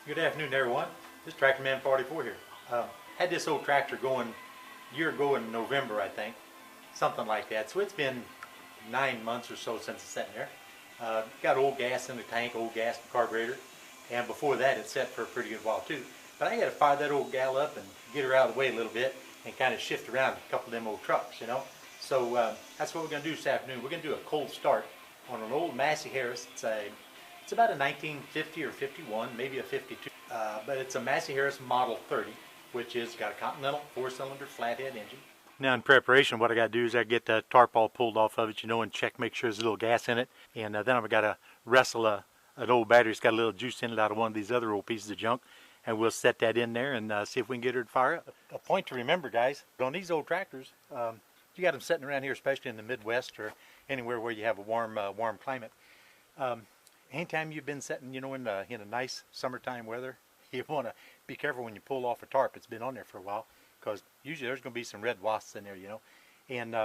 Good afternoon, everyone. This is Tractor Man 44 here. Had this old tractor going a year ago in November, I think, something like that. So it's been 9 months or so since it's sitting there. Got old gas in the tank, old gas in the carburetor, and before that it sat for a pretty good while too. But I had to fire that old gal up and get her out of the way a little bit and kind of shift around a couple of them old trucks, you know. So that's what we're going to do this afternoon. We're going to do a cold start on an old Massey Harris. It's about a 1950 or 51, maybe a 52, but it's a Massey Harris Model 30, which has got a Continental 4-cylinder flathead engine. Now in preparation, what I got to do is I get the tarp all pulled off of it, you know, and check, make sure there's a little gas in it. And then I've got to wrestle an old battery that's got a little juice in it out of one of these other old pieces of junk. And we'll set that in there and see if we can get her to fire up. A point to remember, guys, on these old tractors, you got them sitting around here, especially in the Midwest or anywhere where you have a warm climate. Anytime you've been sitting, you know, in a nice summertime weather, you want to be careful when you pull off a tarp. It's been on there for a while, because usually there's going to be some red wasps in there, you know. And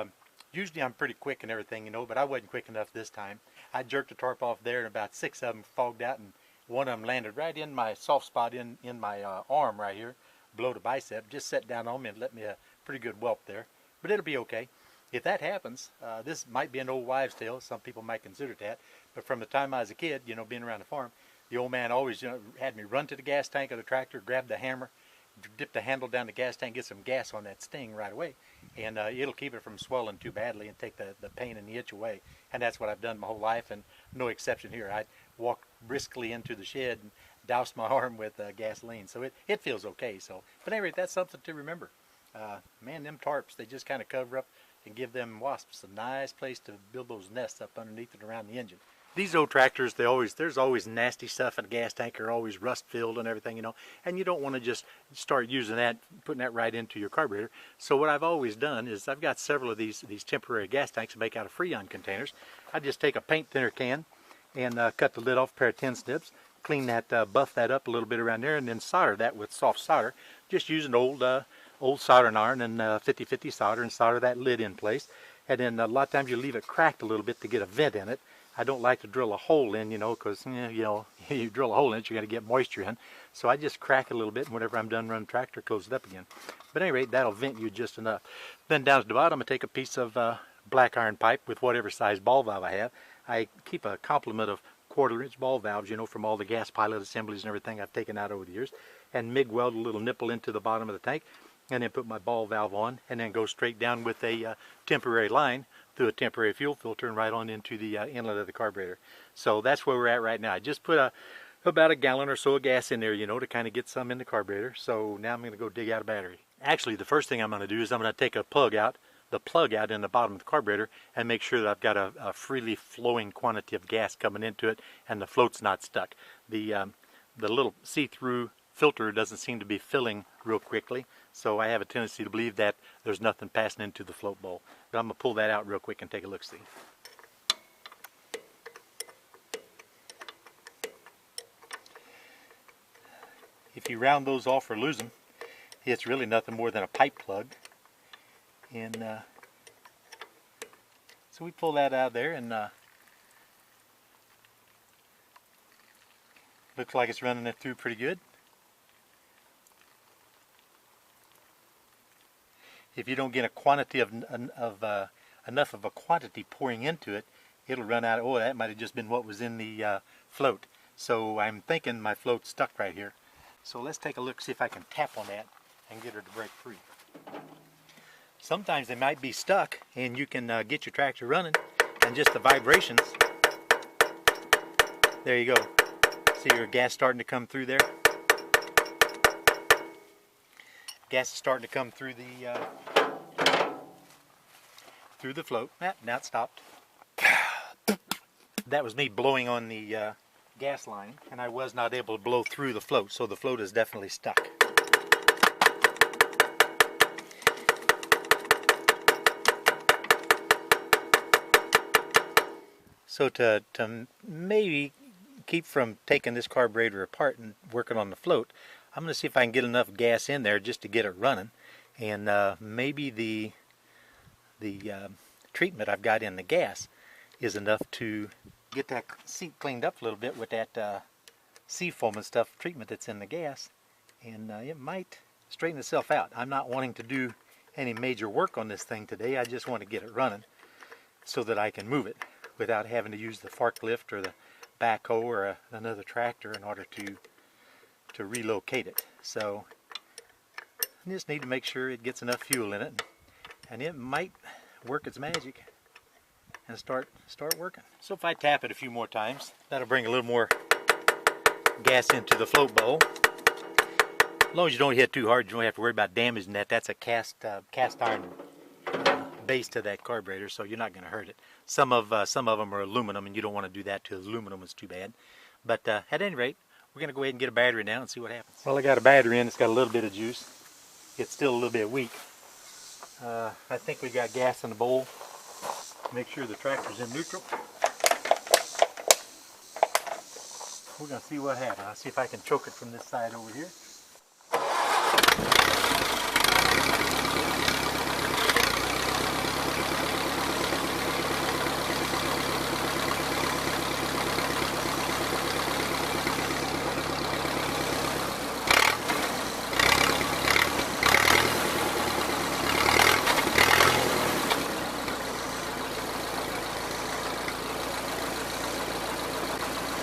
usually I'm pretty quick and everything, you know, but I wasn't quick enough this time. I jerked the tarp off there, and about 6 of them fogged out, and one of them landed right in my soft spot in my arm right here, below the bicep. Just sat down on me and let me a pretty good whelp there. But it'll be okay. If that happens, this might be an old wives' tale. Some people might consider that. But from the time I was a kid, you know, being around the farm, the old man always, you know, had me run to the gas tank of the tractor, grab the hammer, dip the handle down the gas tank, get some gas on that sting right away. And it'll keep it from swelling too badly and take the pain and the itch away. And that's what I've done my whole life, and no exception here. I walk briskly into the shed and douse my arm with gasoline. So it feels okay. So, but anyway, that's something to remember. Man, them tarps, they just kind of cover up and give them wasps a nice place to build those nests up underneath and around the engine. These old tractors, there's always nasty stuff in the gas tank. They're always rust filled and everything, you know, and you don't want to just start using that, putting that right into your carburetor. So what I've always done is I've got several of these temporary gas tanks to make out of Freon containers. I just take a paint thinner can and cut the lid off a pair of tin snips, clean that, buff that up a little bit around there, and then solder that with soft solder. Just use an old soldering iron and 50-50 solder, and solder that lid in place. And then a lot of times you leave it cracked a little bit to get a vent in it. I don't like to drill a hole in, you know, because, you know, you drill a hole in it, you're going to get moisture in. So I just crack it a little bit, and whenever I'm done running the tractor, close it up again. But at any rate, that'll vent you just enough. Then down at the bottom, I take a piece of black iron pipe with whatever size ball valve I have. I keep a complement of 1/4-inch ball valves, you know, from all the gas pilot assemblies and everything I've taken out over the years, and MIG weld a little nipple into the bottom of the tank, and then put my ball valve on, and then go straight down with a temporary line through a temporary fuel filter and right on into the inlet of the carburetor. So that's where we're at right now. I just put about a gallon or so of gas in there, you know, to kind of get some in the carburetor. So now I'm going to go dig out a battery. Actually, the first thing I'm going to do is I'm going to take the plug out in the bottom of the carburetor, and make sure that I've got a freely flowing quantity of gas coming into it, and the float's not stuck. The little see-through filter doesn't seem to be filling real quickly, so I have a tendency to believe that there's nothing passing into the float bowl. But I'm going to pull that out real quick and take a look-see. If you round those off or lose them, it's really nothing more than a pipe plug. And so we pull that out of there, and looks like it's running it through pretty good. If you don't get a quantity enough of a quantity pouring into it, it'll run out. Oh, that might have just been what was in the float. So I'm thinking my float's stuck right here. So let's take a look, see if I can tap on that and get her to break free. Sometimes they might be stuck, and you can get your tractor running, and just the vibrations. There you go. See your gas starting to come through there? Gas is starting to come through the float. Now it stopped. That was me blowing on the gas line, and I was not able to blow through the float, so the float is definitely stuck. So to maybe keep from taking this carburetor apart and working on the float, I'm going to see if I can get enough gas in there just to get it running, and maybe the treatment I've got in the gas is enough to get that seat cleaned up a little bit with that seafoam and stuff treatment that's in the gas, and it might straighten itself out. I'm not wanting to do any major work on this thing today. I just want to get it running so that I can move it without having to use the forklift or the backhoe or another tractor in order to relocate it. So I just need to make sure it gets enough fuel in it, and it might work its magic and start working. So if I tap it a few more times, that'll bring a little more gas into the float bowl. As long as you don't hit too hard, you don't have to worry about damaging that. That's a cast iron base to that carburetor, so you're not going to hurt it. Some of them are aluminum, and you don't want to do that to aluminum. It's too bad. But at any rate, we're going to go ahead and get a battery now and see what happens. Well, I got a battery in. It's got a little bit of juice. It's still a little bit weak. I think we got gas in the bowl. Make sure the tractor's in neutral. We're going to see what happens. I'll see if I can choke it from this side over here.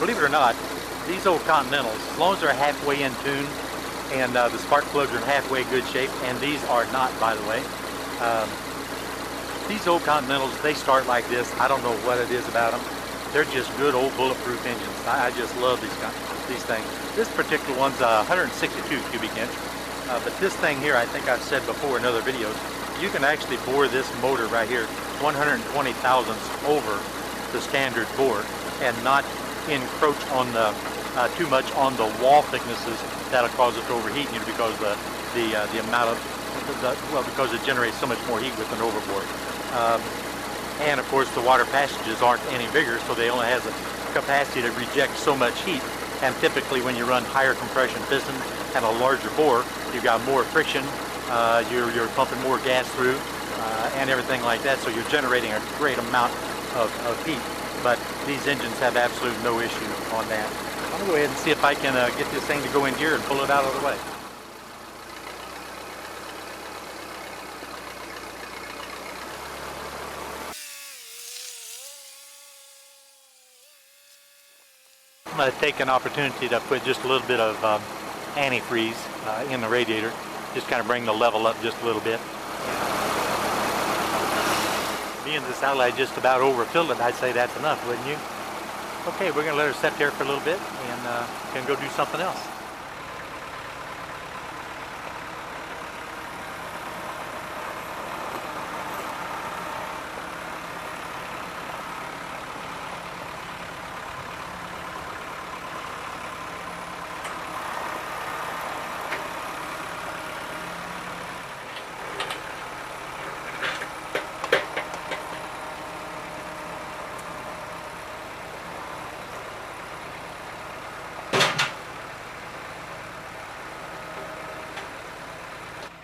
Believe it or not, these old Continentals, as long as they're halfway in tune and the spark plugs are in halfway good shape, and these are not, by the way. These old Continentals, they start like this. I don't know what it is about them. They're just good old bulletproof engines. I just love these things. This particular one's 162 cubic inch, but this thing here, I think I've said before in other videos, you can actually bore this motor right here 120 thousandths over the standard bore and not encroach on the too much on the wall thicknesses that'll cause it to overheat, because the amount of because it generates so much more heat with an overbore, and of course the water passages aren't any bigger, so they only has a capacity to reject so much heat. And typically when you run higher compression pistons and a larger bore, you've got more friction, you're pumping more gas through, and everything like that, so you're generating a great amount of heat. But these engines have absolutely no issue on that. I'm going to go ahead and see if I can get this thing to go in gear and pull it out of the way. I'm going to take an opportunity to put just a little bit of antifreeze in the radiator, just kind of bring the level up just a little bit. Being this outlet just about overfilled it, I'd say that's enough, wouldn't you? Okay, we're going to let her sit there for a little bit and can go do something else.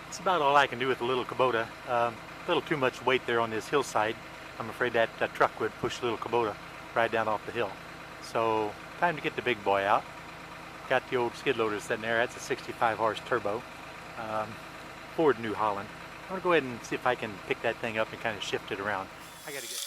That's about all I can do with the little Kubota. A little too much weight there on this hillside. I'm afraid that truck would push the little Kubota right down off the hill. So time to get the big boy out. Got the old skid loader sitting there. That's a 65 horse turbo Ford New Holland. I'm going to go ahead and see if I can pick that thing up and kind of shift it around. I got to get...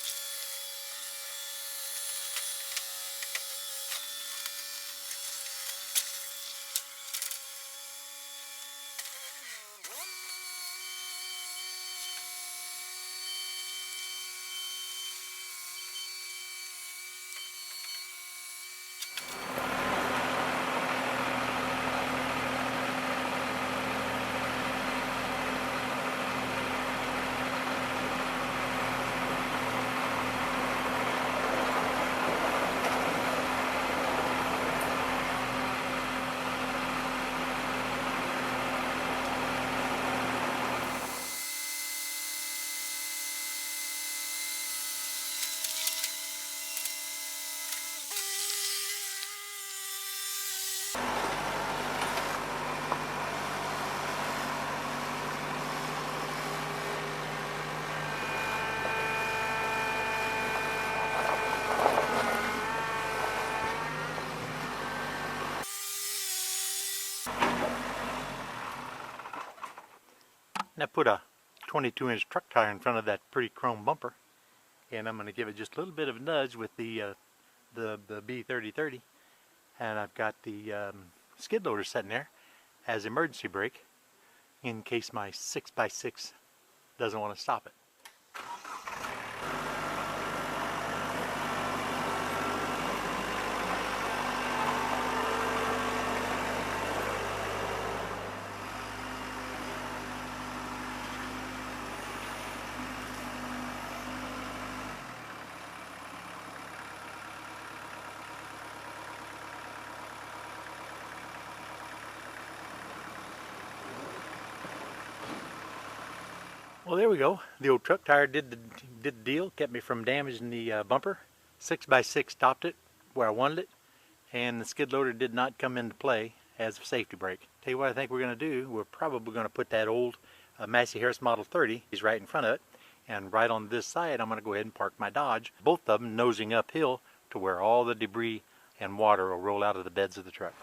And I put a 22-inch truck tire in front of that pretty chrome bumper, and I'm going to give it just a little bit of a nudge with the B3030, and I've got the skid loader sitting there as emergency brake in case my 6x6 doesn't want to stop it. Well, there we go. The old truck tire did the deal, kept me from damaging the bumper. 6x6 stopped it where I wanted it, and the skid loader did not come into play as a safety brake. Tell you what I think we're going to do. We're probably going to put that old Massey Harris Model 30 is right in front of it, and right on this side I'm going to go ahead and park my Dodge, both of them nosing uphill to where all the debris and water will roll out of the beds of the trucks.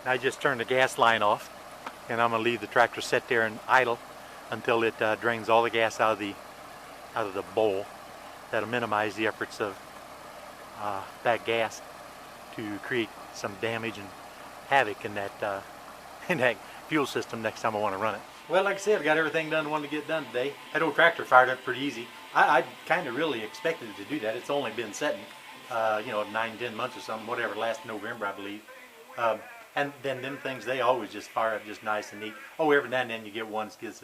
I just turned the gas line off, and I'm going to leave the tractor sit there and idle until it drains all the gas out of the bowl. That'll minimize the efforts of that gas to create some damage and havoc in that fuel system next time I want to run it. Well, like I said, I got everything done I wanted to get done today. That old tractor fired up pretty easy. I kind of really expected it to do that. It's only been sitting, 9-10 months or something, whatever, last November, I believe. And then them things, they always just fire up just nice and neat. Oh, every now and then you get one that gets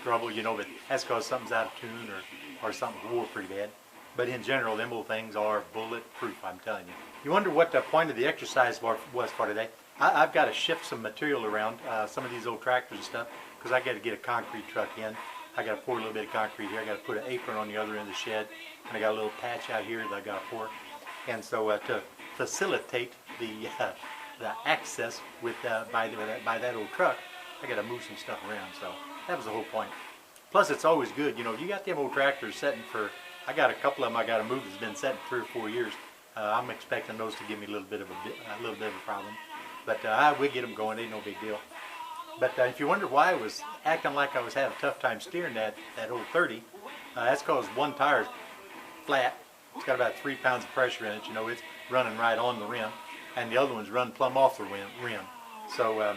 trouble, but that's because something's out of tune or something wore pretty bad. But in general, them old things are bulletproof, I'm telling you. You wonder what the point of the exercise was for today? I've got to shift some material around, some of these old tractors and stuff, because I got to get a concrete truck in. I got to pour a little bit of concrete here. I got to put an apron on the other end of the shed, and I got a little patch out here that I got to pour. And so to facilitate the access with by that old truck, I got to move some stuff around. So that was the whole point. Plus, it's always good, you got them old tractors setting for. I got a couple of them I got to move that's been setting 3 or 4 years. I'm expecting those to give me a little bit of a problem, but I will get them going. Ain't no big deal. But if you wonder why I was acting like I was having a tough time steering that old 30, that's because one tire's flat. It's got about 3 pounds of pressure in it. It's running right on the rim, and the other one's run plumb off the rim. So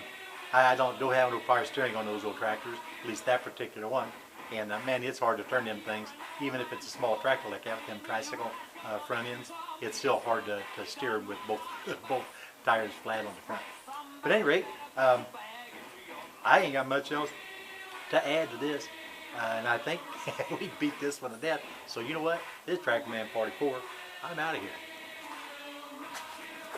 I don't have no power steering on those old tractors, at least that particular one. And man, it's hard to turn them things, even if it's a small tractor like that with them tricycle front ends. It's still hard to steer with both tires flat on the front. But at any rate, I ain't got much else to add to this, and I think we beat this one to death. So you know what? This is Tractor Man 44. I'm out of here.